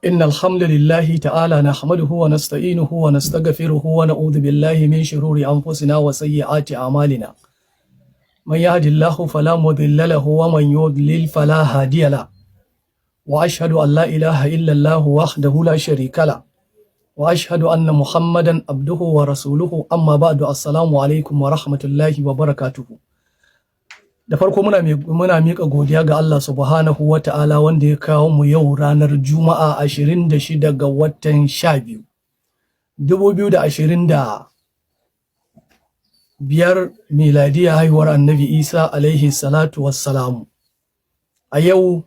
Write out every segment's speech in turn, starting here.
إن الحمد لله تعالى نحمده ونستعينه ونستغفره ونعوذ بالله من شرور أنفسنا وسيئات أعمالنا من يهد الله فلا مضل له ومن يضلل فلا هادي له وأشهد أن لا إله إلا الله وحده لا شريك له وأشهد أن محمدا عبده ورسوله أما بعد السلام عليكم ورحمة الله وبركاته. Da farko muna miƙa godiya ga Allah subhanahu wa ta'ala wanda ya kawo mu yau ranar Juma'a 26 ga watan 12 2025 miladiya haihuwar Annabi Isa alaihi salatu wassalamu. A yau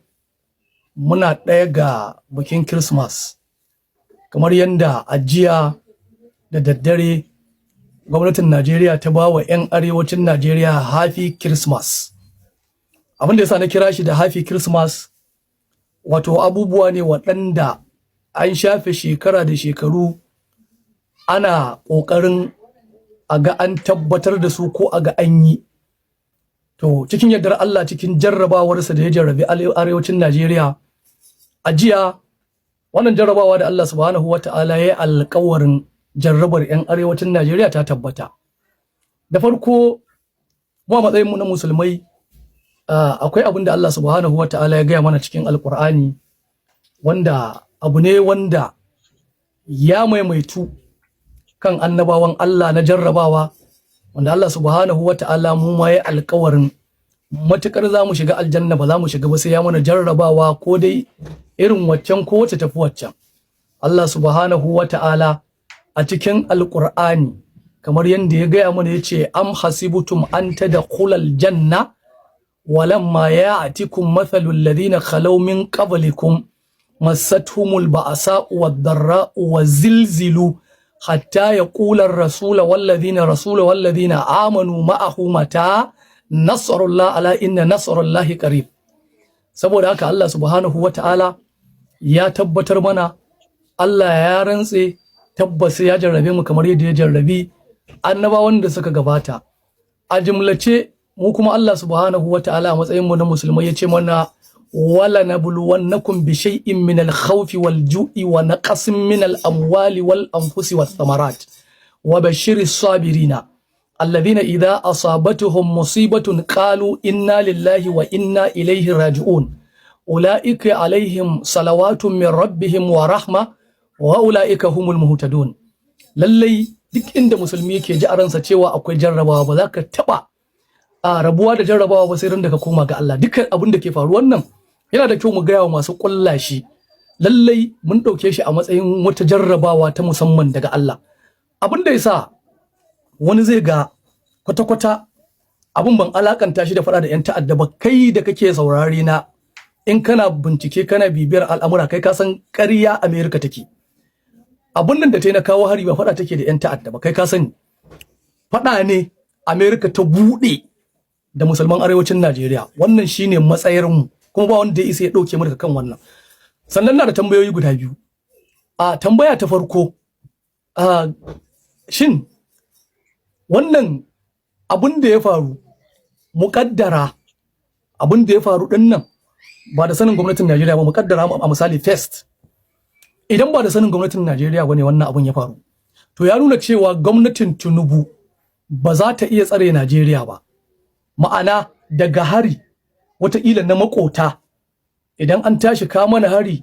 muna ɗaya ga bikin Christmas, kamar yadda a jiya da daddare gwamnatin Najeriya ta ba wa 'yan arewacin Najeriya Happy Christmas. Abin da yasa na kira shi da Happy Christmas, wato abubuwa ne waɗanda an shafe shekara da shekaru ana ƙoƙarin a ga an tabbatar da su ko a ga an yi. To cikin yardar Allah, cikin jarrabawarsa da ya jarrabi arewacin Najeriya, a jiya wannan jarrabawa da Allah subhanahu wa ta'ala ya yi alƙawarin jarrabar 'yan arewacin Najeriya ta tabbata. Da farko, mu a matsayinmu na musulmai, akwai abin da Allah subhanahu wa ta'ala ya gaya mana cikin Alƙur'ani, wanda abu ne wanda ya maimaitu kan annabawan Allah na jarrabawa, wanda Allah subhanahu wa ta'ala mu ma ya alƙawarin matuƙar za mu shiga aljanna ba za mu shiga ba sai ya mana jarrabawa ko dai irin waccan ko wacce tafi waccan. Allah subhanahu wa ta'ala a cikin Alƙur'ani, kamar yadda ya gaya mana, ya ce am hasibutum an tadkhulal janna walamma ya'tikum mathalul ladina khalaw min qablikum massathumul ba'sa'u wad-dharra'u wazilzilu hatta yaqula ar-rasulu wal ladina amanu ma'ahu mata nasrullah ala inna nasrullahi qarib. Saboda haka Allah subhanahu wa ta'ala ya tabbatar mana, Allah ya rantse tabbas ya jarrabe mu kamar yadda ya jarrabi annabawan da suka gabata. A jumlace mu kuma Allah subhanahu wa ta'ala a matsayin mu na musulmai ya ce mana wala nabluwannakum bi shay'in min al-khawfi wal-ju'i wa naqsin min al-amwali wal-anfusi wath-thamarat wa bashiris sabirina alladhina idha asabatuhum musibatun qalu inna lillahi wa inna ilayhi raji'un ulaika alaihim salawatun min rabbihim wa rahma wa ula'ika humul muhtadun. Lallai duk inda musulmi yake ji a ransa cewa akwai jarrabawa, ba za ka taba rabuwa da jarrabawa ba sai ran da ka koma ga Allah. Dukkan abin da ke faruwan nan yana da kyau mu gaya wa masu kulla shi, lallai mun dauke shi a matsayin wata jarrabawa ta musamman daga Allah. Abin da yasa wani zai ga kwata-kwata abin ban alakanta shi da fada da 'yan ta'adda ba, kai da kake saurare na, in kana bincike kana bibiyar al'amura, kai ka san ƙarya Amerika take. Abun nan da ta yi na kawo hari ba faɗa take da 'yan ta'adda ba, kai ka sani faɗa ne Amerika ta buɗe da musulman arewacin Najeriya. Wannan shine matsayarmu, kuma ba wanda ya isa ya ɗauke mu daga kan wannan. Sannan na da tambayoyi guda biyu. Tambaya ta farko, shin wannan abun da ya faru, muƙaddara abun da ya faru ɗin nan ba da sanin gwamnatin Najeriya ba, muƙaddara a misali first, idan ba da sanin gwamnatin Najeriya bane wannan abun ya faru, to ya nuna cewa gwamnatin Tinubu ba za ta iya tsare Najeriya ba. Ma'ana daga hari wataƙila na makota, idan an tashi ka mana hari,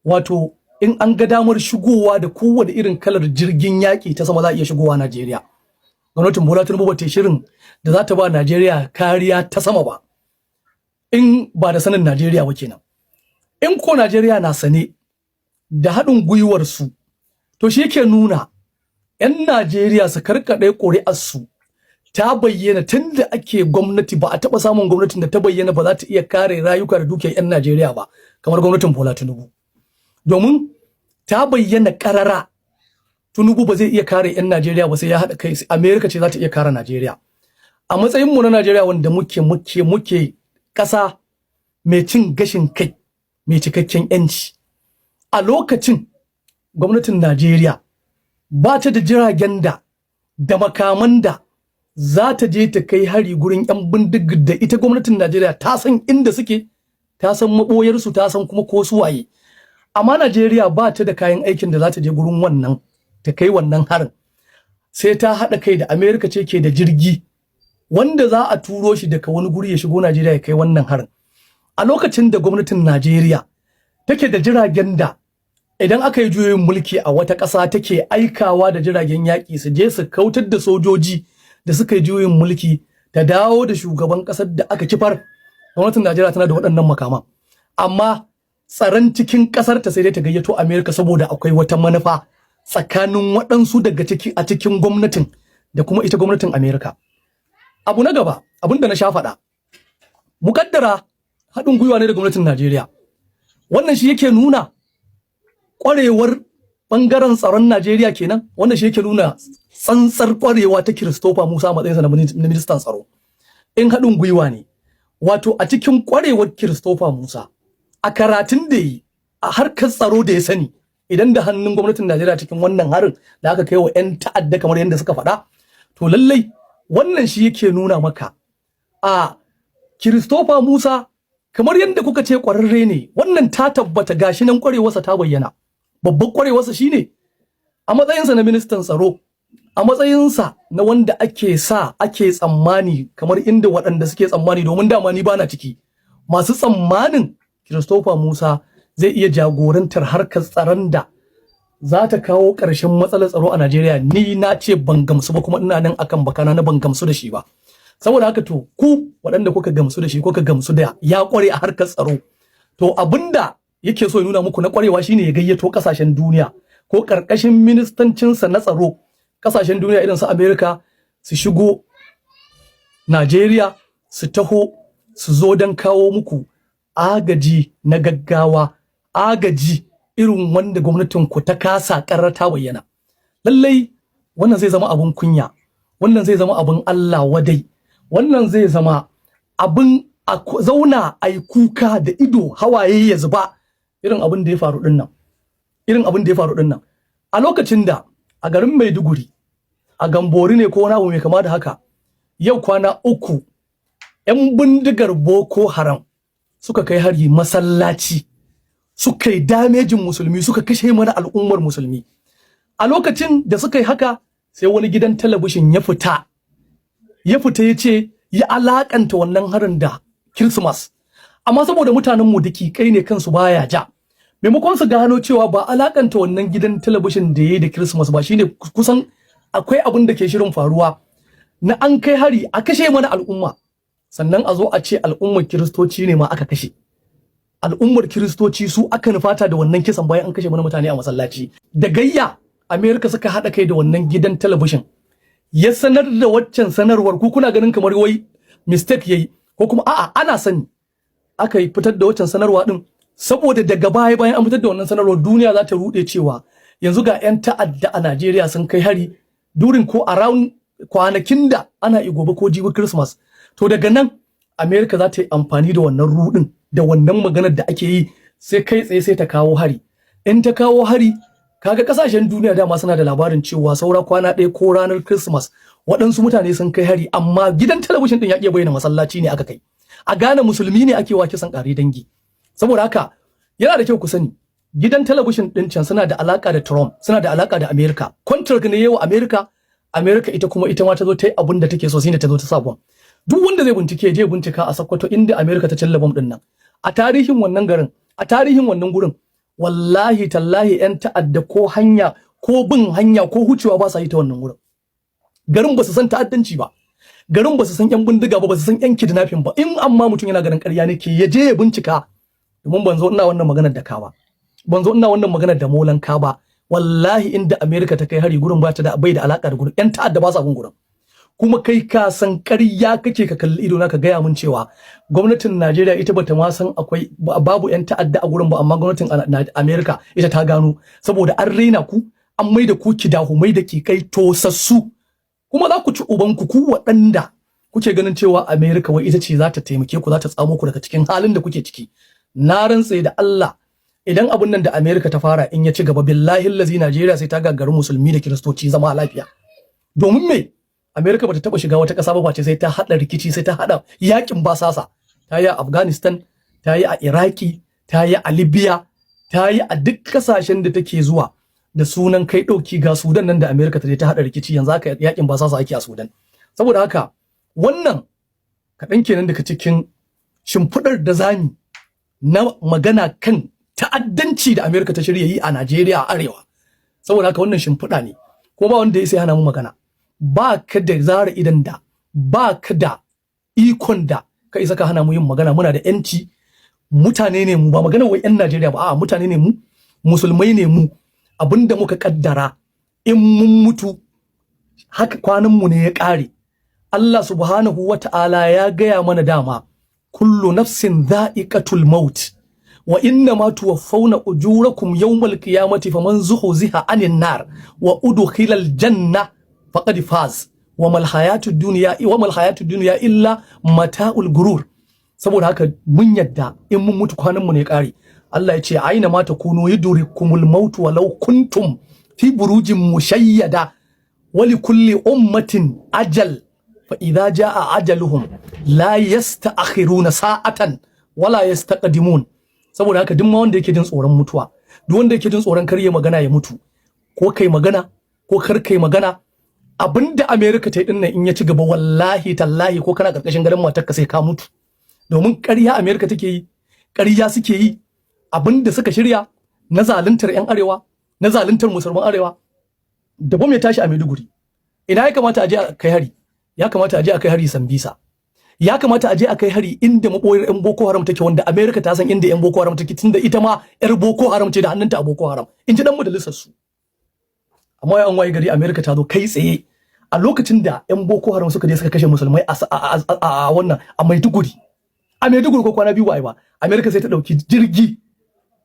wato in an ga damar shigowa da kowane irin kalar jirgin yaƙi ta sama za a iya shigowa Najeriya. Gwamnatin Bola Tinubu ba ta shirin da za ta ba Najeriya kariya ta sama ba, in ba da sanin Najeriya ba kenan. In ko Najeriya na sane da haɗin gwiwarsu, to shi yake nuna 'yan Najeriya su karkaɗe ƙuri'arsu ta bayyana tun da ake gwamnati. Ba a taɓa samun gwamnatin da ta bayyana ba za ta iya kare rayuka da dukiyar 'yan Najeriya ba kamar gwamnatin Bola Tinubu, domin ta bayyana ƙarara Tinubu ba zai iya kare 'yan Najeriya ba sai ya haɗa kai. Amerika ce za ta iya kare Najeriya. A matsayinmu na Najeriya wanda muke ƙasa mai cin gashin kai, mai cikakken 'yanci, a lokacin gwamnatin Najeriya ba ta da jiragen da makaman da za ta je ta kai hari gurin 'yan bindigar da ita gwamnatin Najeriya ta san inda suke, ta san maɓoyarsu, ta san kuma ko su waye. amma Najeriya ba ta da kayan aikin da za ta je gurin wannan ta kai wannan harin, sai ta haɗa kai da Amerika ce ke da jirgi wanda za a turo shi daga wani guri ya shigo Najeriya ya kai wannan harin. A lokacin da gwamnatin Najeriya take da jiragen da idan aka yi juyin mulki a wata ƙasa take aikawa da jiragen yaƙi su je su kautar da sojoji da suka yi juyin mulki ta dawo da shugaban ƙasar da aka kifar. Gwamnatin Najeriya tana da waɗannan makama, amma tsaron cikin ƙasar ta sai dai ta gayyato Amerika saboda akwai wata manufa tsakanin waɗansu daga ciki a cikin gwamnatin da kuma ita gwamnatin Amerika. Abu na gaba, abin da na sha faɗa, muƙaddara haɗin gwiwa ne da gwamnatin Najeriya. Wannan shi yake nuna ƙwarewar ɓangaren tsaron Najeriya kenan, wannan shi yake nuna tsantsar ƙwarewa ta Christopher Musa a matsayinsa na ministan tsaro. In haɗin gwiwa ne, wato a cikin ƙwarewar Christopher Musa, a karatun da yi, a harkar tsaro da ya sani, idan da hannun gwamnatin Najeriya cikin wannan harin da aka kai wa 'yan ta'adda kamar yadda suka faɗa, to lallai wannan shi yake nuna maka a Christopher Musa kamar yadda kuka ce ƙwararre ne, wannan ta tabbata gashi nan ƙwarewarsa ta bayyana. Babban ƙwarewarsa shine a matsayinsa na ministan tsaro, a matsayinsa na wanda ake tsammani kamar inda waɗanda suke tsammani, domin dama ni bana ciki, masu tsammanin Christopher Musa zai iya jagorantar harkar tsaron da za ta kawo ƙarshen matsalar tsaro a Najeriya. Ni na ce ban gamsu ba, kuma ina nan akan bakana na ban gamsu da shi ba. Saboda haka to ku waɗanda kuka gamsu da shi, kuka gamsu da ya ƙware a harkar tsaro, to abinda yake so ya nuna muku na ƙwarewa shine ya gayyato ƙasashen duniya ko ƙarƙashin ministancinsa na tsaro, ƙasashen duniya irin su Amerika su shigo Najeriya, su taho su zo don kawo muku agaji na gaggawa, agaji irin wanda gwamnatin ku ta kasa ta bayyana. Lallai wannan zai zama abun kunya, wannan zai zama abun Allah wadai, wannan zai zama abun a zauna a yi kuka da ido hawaye ya zuba, irin abin da ya faru din nan. A lokacin da a garin Maiduguri, a Gambori ne ko wani abu mai kama da haka, yau kwana 3 'yan bindigar Boko Haram suka kai hari masallaci, suka yi damejin musulmi, suka kashe mana al'ummar musulmi. A lokacin da suka yi haka, sai wani gidan talabishin ya fita ya ce ya alakanta wannan harin da Christmas. Amma saboda mutanen mu dakikai ne kansu baya ja, maimakon su gano cewa ba alakanta wannan gidan talabishin da yayi da Christmas ba, shine kusan akwai abin da ke shirin faruwa na an kai hari a kashe mana al'umma, sannan a zo a ce al'ummar Kiristoci ne ma aka kashe. Al'ummar Kiristoci su aka nufata da wannan kisan bayan an kashe mana mutane a masallaci. Da gayya Amerika suka haɗa kai da wannan gidan talabishin ya sanar da waccan sanarwar, ku kuna ganin kamar wai mistake yayi ko kuma a'a ana sani, aka yi fitar da waccan sanarwa din saboda daga baya bayan an fitar da wannan sanarwar duniya za ta rude cewa yanzu ga 'yan ta'adda a Najeriya sun kai hari during ko around kwanakin da ana gobe ko jibi Christmas. To daga nan Amerika za ta yi amfani da wannan rudin da wannan maganar da ake yi, sai kai tsaye sai ta kawo hari. In ta kawo hari, kaga kasashen duniya dama suna da labarin cewa saura kwana ɗaya ko ranar Christmas waɗansu mutane sun kai hari, amma gidan talabishin din ya iya bayyana masallaci ne aka kai. A gane musulmi ne ake wa kisan ƙare dangi. Saboda haka yana da kyau ku sani, gidan talabishin din can suna da alaka da Trump, suna da alaka da Amerika. Contract ne yawa Amerika, Amerika ita kuma ita ma ta zo ta yi abin da take so, shine ta zo ta sa bom. Duk wanda zai bincike je bincika a Sokoto inda Amerika ta cilla bom din nan. A tarihin wannan garin, a tarihin wannan gurin, wallahi tallahi 'yan ta'adda ko hanya ko bin hanya ko hucewa ba sa yi ta wannan gurin. Garin ba su san ta'addanci ba, garin ba su san 'yan bindiga ba, ba su san 'yan kidnapping ba. In amma mutum yana garin ƙarya ne ke ya je ya bincika, domin ban zo ina wannan maganar da ka ba, ban zo ina wannan maganar da molan ka ba. Wallahi inda Amerika ta kai hari gurin ba ta da bai da alaka da gurin, 'yan ta'adda ba sa gun gurin. Kuma kai ka san ƙarya kake ka kalli ido na ka gaya mun cewa gwamnatin Najeriya ita bata ma san akwai babu 'yan ta'adda a gurin ba, amma gwamnatin Amerika ita ta gano, saboda an raina ku, an maida ku kidahumai da ke kai tosassu, kuma za ku ci ubanku ku waɗanda kuke ganin cewa Amerika wai ita ce za ta taimake ku, za ta tsamo ku daga cikin halin da kuke ciki. Na rantse da Allah, idan abun nan da Amerika ta fara in ya ci gaba, billahi allazi Najeriya sai ta gagaru musulmi da kiristoci zama lafiya. Domin me? Amerika bata taba shiga wata ƙasa ba face sai ta hada rikici, sai ta hada yakin basasa. Ta yi a Afghanistan, ta yi a Iraki, ta yi a Libya, ta yi a duk kasashen da take zuwa da sunan kai ɗauki ga Sudan nan da Amerika ta je ta haɗa rikici yanzu haka yakin ba sa ake a Sudan. Saboda haka wannan kaɗan kenan daga cikin shimfiɗar da zami na magana kan ta'addanci da Amerika ta shirya yi a Najeriya a arewa. Saboda haka wannan shimfiɗa ne, ko ba wanda ya sai hana mu magana. Ba ka da zara idan da, ba ka da ikon da ka isa ka hana mu yin magana. Muna da yanci, mutane ne mu, ba magana wai yan Najeriya ba, a'a mutane ne mu, musulmai ne mu. Abinda muka kaddara in mun mutu haka kwanan mu ne ya ƙare. Allah subhanahu wa ta'ala ya gaya mana dama, kullu nafsin dha'iqatul maut wa inna ma tuwaffawna ujurakum yawmal qiyamati faman zuhziha 'anil nar wa udkhilal janna faqad faz wa mal hayatud dunya illa mata'ul gurur. Saboda haka mun yadda in mun mutu kwanan mu ne ƙare. Allah ya ce aina ma takunu yudrikumul maut walau kuntum fi burujin mushayyada wa likulli ummatin ajal fa idza jaa ajaluhum la yasta'khiruna sa'atan wala yastaqdimun. Saboda haka duk ma wanda yake jin tsoron mutuwa, duk wanda yake jin tsoron karye magana ya mutu, ko kai magana ko kar kai magana, abinda America ta yi dinnan in ya ci gaba wallahi tallahi ko kana karkashin garin matarka sai ka mutu. Domin ƙarya America take yi, ƙarya suke yi, abinda suka shirya na zaluntar 'yan arewa, na zaluntar musulman arewa. Da bom ya tashi a Maiduguri, ina ya kamata a je a kai hari? Ya kamata a je a kai hari Sambisa. Ya kamata a je a kai hari inda maboyar 'yan Boko Haram take, wanda America ta san inda 'yan Boko Haram take, tunda ita ma 'yar Boko Haram ce da hannunta a Boko Haram. In ji dan majalisar su. Amma ya an waye gari America ta zo kai tsaye a lokacin da 'yan Boko Haram suka je suka kashe musulmai a wannan a Maiduguri. A Maiduguri ko kwana biyu ba ai ba. America sai ta dauki jirgi,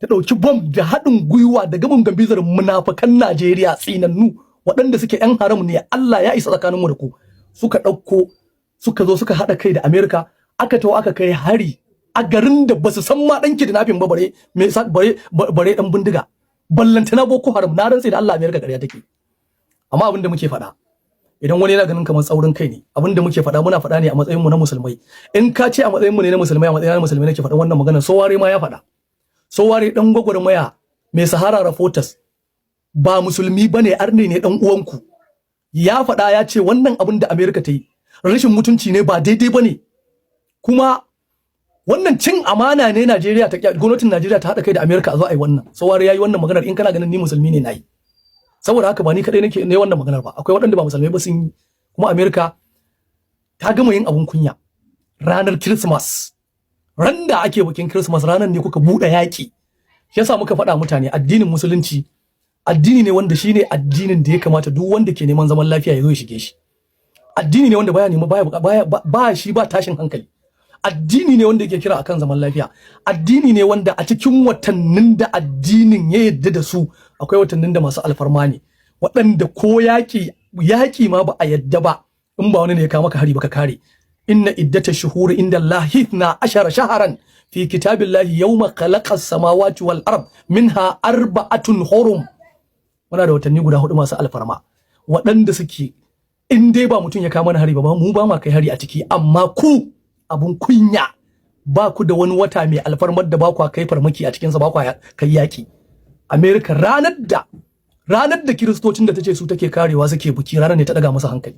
ta dauki bomb da haɗin gwiwa da gaban gambizar munafikan Najeriya tsinannu waɗanda suke 'yan haram ne, Allah ya isa tsakanin mu da ku. Suka ɗauko suka zo suka haɗa kai da Amerika, aka tawo aka kai hari a garin da basu san ma ɗan kidnapping ba, bare ɗan bindiga, ballantana Boko Haram. Na rantse da Allah Amerika ƙarya take. Amma abin da muke faɗa, idan wani yana ganin kamar tsaurin kai ne, abin da muke faɗa muna faɗa ne a matsayin mu na musulmai. In ka ce a matsayin mu ne na musulmai, a matsayin na musulmai nake faɗa wannan magana. Soware ma ya faɗa. Soware ɗan gwagwarmaya mai Sahara Reporters ba musulmi bane, arne ne ɗan uwanku. Ya faɗa ya ce wannan abin da Amerika ta yi rashin mutunci ne, ba daidai bane, kuma wannan cin amana ne. Najeriya ta gwamnatin Najeriya ta haɗa kai da Amerika a zo a yi wannan. Soware yayi wannan maganar. In kana ganin ni musulmi ne nayi, saboda haka ba ni kadai nake ne wannan maganar ba, akwai waɗanda ba musulmai ba sun yi. Kuma Amerika ta gama yin abun kunya. Ranar Christmas, ran da ake bikin Christmas, ranar ne kuka buɗe yaƙi. Shi yasa muka faɗa mutane addinin musulunci addini ne wanda shine addinin da ya kamata duk wanda ke neman zaman lafiya ya zo ya shige shi. Addini ne wanda baya shi ba tashin hankali. Addini ne wanda yake kira akan zaman lafiya. Addini ne wanda a cikin watannin da addinin ya yadda da su akwai watannin da masu alfarma ne, waɗanda ko yaƙi ma ba a yadda ba, in ba wani ne ya kawo maka hari baka kare. Inna iddata shuhuri inda Allahi 12 shaharan fi kitabillahi yawma khalaqa samawati wal ard minha arba'atun hurum. Muna da watanni guda 4 masu alfarma waɗanda suke, in dai ba mutum ya kawo mana hari ba, mu ba ma kai hari a ciki. Amma ku abun kunya, ba ku da wani wata mai alfarmar da ba ku kai farmaki a cikinsa, ba ku kai yaki. America ranar da kiristocin da tace su take karewa suke buki, ranar ne ta daga masa hankali,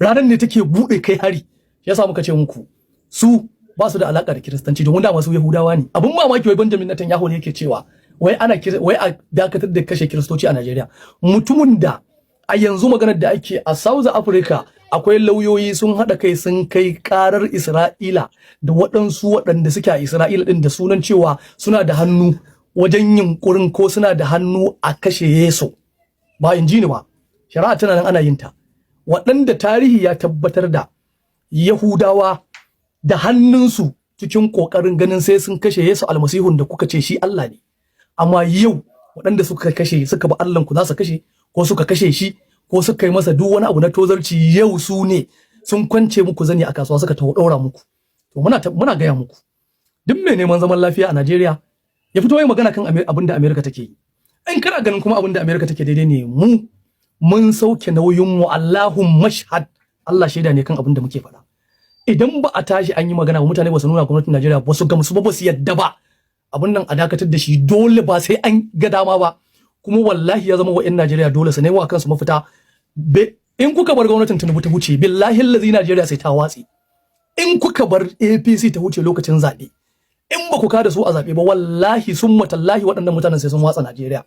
ranar ne take bude kai hari. Yasa muka ce muku su ba su da alaka da kiristanci, domin da masu Yahudawa ne. Abun mamaki wai Benjamin Netanyahu ne yake cewa wai a dakatar da kashe kiristoci a Najeriya, mutumin da a yanzu maganar da ake a South Africa akwai lauyoyi sun haɗa kai sun kai karar Isra'ila da waɗansu waɗanda suke a Isra'ila ɗin da sunan cewa suna da hannu wajen yunkurin ko suna da hannu a kashe Yesu. Ba in ji ni ba, shari'a tana nan ana yin ta. Waɗanda tarihi ya tabbatar da Yahudawa da hannunsu cikin ƙoƙarin ganin sai sun kashe Yesu almasihun da kuka ce shi Allah ne. Amma yau waɗanda suka kashe, suka ba Allahn ku za su kashe, ko suka kashe shi, ko suka yi masa duk wani abu na tozarci, yau su ne sun kwance muku zani a kasuwa suka taho ɗaura muku. To muna gaya muku, duk mai neman zaman lafiya a Najeriya ya fito yin magana kan abin da Amerika take yi. In kana ganin kuma abin da Amerika take daidai ne, mun sauke nauyin mu, Allahumma mashhad, Allah shaida ne kan abin da muke faɗa. Idan ba a tashi an yi magana ba, mutane ba su nuna gwamnatin Najeriya ba su gamsu ba, ba su yadda ba, abin nan a dakatar da shi dole ba sai an ga dama ba, kuma wallahi ya zama wa 'yan Najeriya dole su nemo kansu mafita. In kuka bar gwamnatin Tinubu ta wuce, billahi allazi Najeriya sai ta watsi. In kuka bar APC ta wuce lokacin zaɓe, in ba ku kada su a zaɓe ba, wallahi sun matallahi waɗannan mutanen sai sun watsa Najeriya.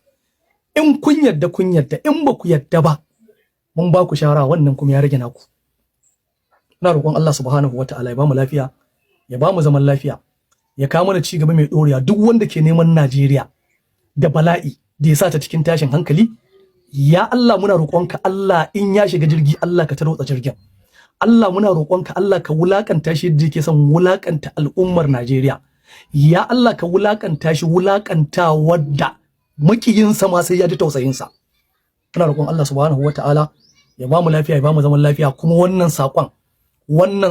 In kun yadda kun yadda, in ba ku yadda ba, mun ba ku shawara, wannan kuma ya rage naku. Ina roƙon Allah subhanahu wataala ya ba mu lafiya, ya ba mu zaman lafiya, ya kawo mana ci gaba mai ɗorewa. Duk wanda ke neman Najeriya da bala'i da ya sa ta cikin tashin hankali, ya Allah muna roƙonka, Allah in ya shiga jirgi, Allah ka tarwatsa jirgin. Allah muna roƙonka, Allah ka wulakanta shi da yake son wulakanta al'ummar Najeriya. Ya Allah ka wulakanta shi wulakanta wadda makiyinsa ma sai ya ji tausayinsa. Muna roƙon Allah subhanahu wataala ya ba mu lafiya, ya ba mu zaman lafiya. Kuma wannan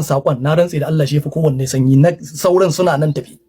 saƙon na rantse da Allah shi fi kowanne sanyi, na sauran suna nan tafi.